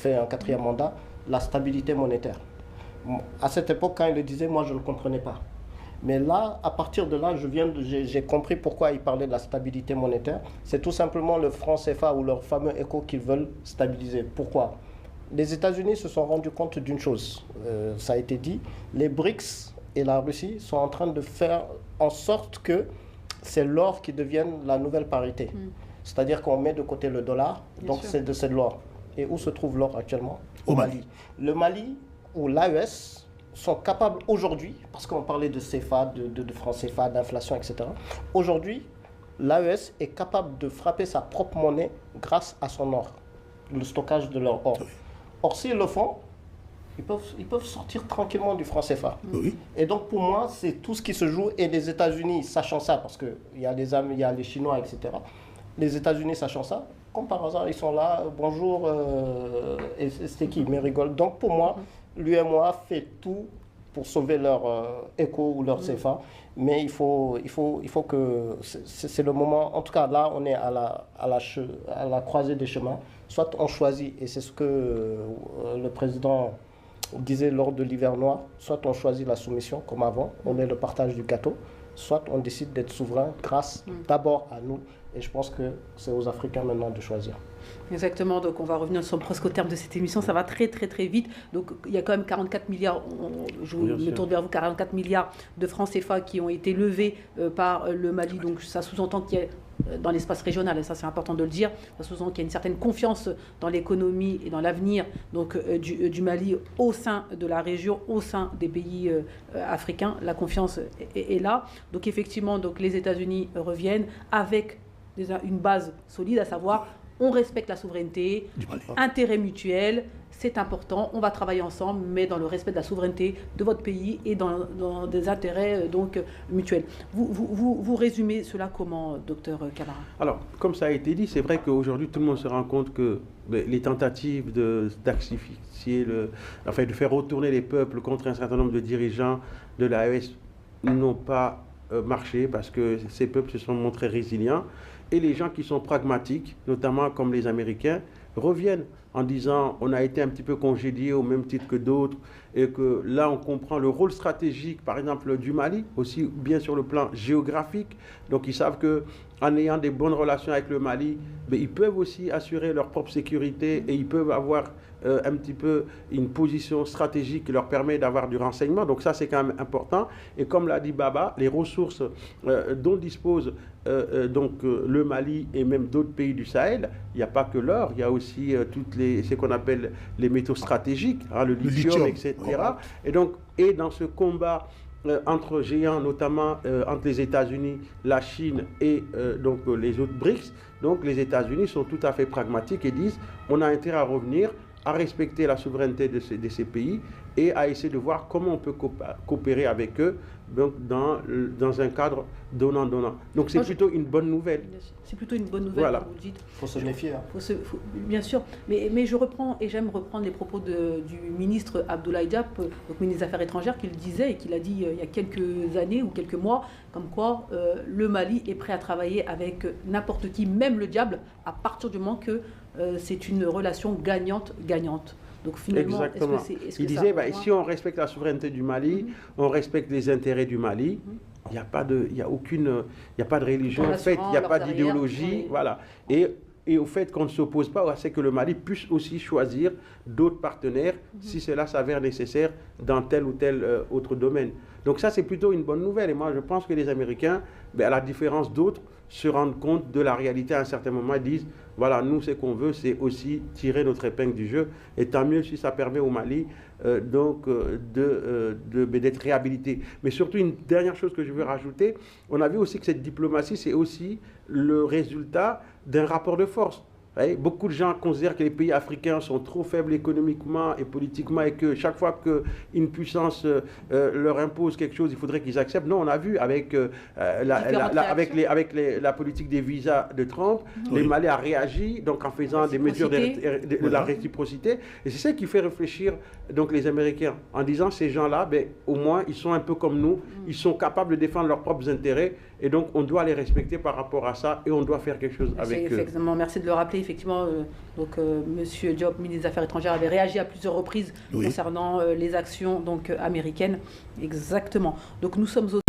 fait un quatrième mandat, la stabilité monétaire. À cette époque, quand il le disait, moi je ne comprenais pas. Mais là, à partir de là, j'ai compris pourquoi ils parlaient de la stabilité monétaire. C'est tout simplement le franc CFA ou leur fameux écho qu'ils veulent stabiliser. Pourquoi? Les États-Unis se sont rendus compte d'une chose, ça a été dit, les BRICS et la Russie sont en train de faire en sorte que c'est l'or qui devienne la nouvelle parité. C'est-à-dire qu'on met de côté le dollar, donc c'est de l'or. Et où se trouve l'or actuellement? Au Mali. Le Mali ou l'AES sont capables aujourd'hui, parce qu'on parlait de CFA, de franc CFA, d'inflation, etc. Aujourd'hui, l'AES est capable de frapper sa propre monnaie grâce à son or, le stockage de leur or. Or, s'ils le font, ils peuvent sortir tranquillement du franc CFA. Et donc, pour moi, c'est tout ce qui se joue. Et les États-Unis, sachant ça, parce qu'il y a les Amis, il y a les Chinois, etc. Les États-Unis, sachant ça, comme par hasard, ils sont là, bonjour, et c'est qui? Mais rigole. Donc, pour moi, l'UMOA fait tout pour sauver leur éco ou leur CFA, mais il faut que c'est le moment. En tout cas, là, on est à la croisée des chemins. Soit on choisit, et c'est ce que le président disait lors de l'hiver noir, soit on choisit la soumission comme avant, on est le partage du gâteau, soit on décide d'être souverain grâce d'abord à nous. Et je pense que c'est aux Africains maintenant de choisir. Exactement, donc on va revenir sur presque au terme de cette émission, ça va très vite. Donc il y a quand même 44 milliards, je me tourne vers vous, 44 milliards de francs CFA qui ont été levés par le Mali. Donc ça sous-entend qu'il y a dans l'espace régional, et ça c'est important de le dire, ça sous-entend qu'il y a une certaine confiance dans l'économie et dans l'avenir donc, du Mali au sein de la région, au sein des pays africains. La confiance est là. Donc effectivement, donc, les États-Unis reviennent avec une base solide, à savoir on respecte la souveraineté, intérêt mutuel, c'est important, on va travailler ensemble, mais dans le respect de la souveraineté de votre pays et dans des intérêts donc, mutuels. Vous résumez cela comment, docteur Camara? Alors, comme ça a été dit, c'est vrai qu'aujourd'hui, tout le monde se rend compte que les tentatives d'axifier, enfin, de faire retourner les peuples contre un certain nombre de dirigeants de l'AES n'ont pas marché parce que ces peuples se sont montrés résilients. Et les gens qui sont pragmatiques, notamment comme les Américains, reviennent en disant on a été un petit peu congédiés au même titre que d'autres et que là on comprend le rôle stratégique par exemple du Mali, aussi bien sur le plan géographique. Donc ils savent qu'en ayant des bonnes relations avec le Mali, ils peuvent aussi assurer leur propre sécurité et ils peuvent avoir un petit peu une position stratégique qui leur permet d'avoir du renseignement. Donc ça c'est quand même important. Et comme l'a dit Baba, les ressources dont dispose le Mali et même d'autres pays du Sahel, il n'y a pas que l'or, il y a aussi ce qu'on appelle les métaux stratégiques, hein, le lithium, etc. Et dans ce combat entre géants, notamment entre les États-Unis, la Chine et les autres BRICS, donc les États-Unis sont tout à fait pragmatiques et disent on a intérêt à revenir, à respecter la souveraineté de ces pays et à essayer de voir comment on peut coopérer avec eux donc dans un cadre donnant-donnant. Donc c'est plutôt une bonne nouvelle. C'est plutôt une bonne nouvelle, voilà. Comme vous le dites. Il faut se méfier. Bien sûr, mais je reprends et j'aime reprendre les propos du ministre Abdoulaye Diop, donc ministre des Affaires étrangères, qui le disait et qui l'a dit il y a quelques années ou quelques mois, comme quoi le Mali est prêt à travailler avec n'importe qui, même le diable, à partir du moment que c'est une relation gagnante-gagnante. Donc finalement, exactement. Il disait, si on respecte la souveraineté du Mali, on respecte les intérêts du Mali, il n'y a pas de religion, en fait, il n'y a pas d'idéologie, voilà. Et au fait qu'on ne s'oppose pas, c'est que le Mali puisse aussi choisir d'autres partenaires si cela s'avère nécessaire dans tel ou tel autre domaine. Donc ça, c'est plutôt une bonne nouvelle. Et moi, je pense que les Américains, à la différence d'autres, se rendent compte de la réalité à un certain moment et disent, voilà, nous, ce qu'on veut, c'est aussi tirer notre épingle du jeu. Et tant mieux si ça permet au Mali d'être réhabilité. Mais surtout, une dernière chose que je veux rajouter, on a vu aussi que cette diplomatie, c'est aussi le résultat d'un rapport de force. Beaucoup de gens considèrent que les pays africains sont trop faibles économiquement et politiquement et que chaque fois qu'une puissance leur impose quelque chose, il faudrait qu'ils acceptent. Non, on a vu avec la politique des visas de Trump, les Mali a réagi donc en faisant des mesures de la réciprocité. Et c'est ça qui fait réfléchir donc les Américains en disant ces gens-là, au moins ils sont un peu comme nous, ils sont capables de défendre leurs propres intérêts Et donc, on doit les respecter par rapport à ça et on doit faire quelque chose avec eux. Effectivement, merci de le rappeler. Effectivement, Monsieur Diop, ministre des Affaires étrangères, avait réagi à plusieurs reprises concernant les actions américaines. Exactement. Donc, nous sommes aussi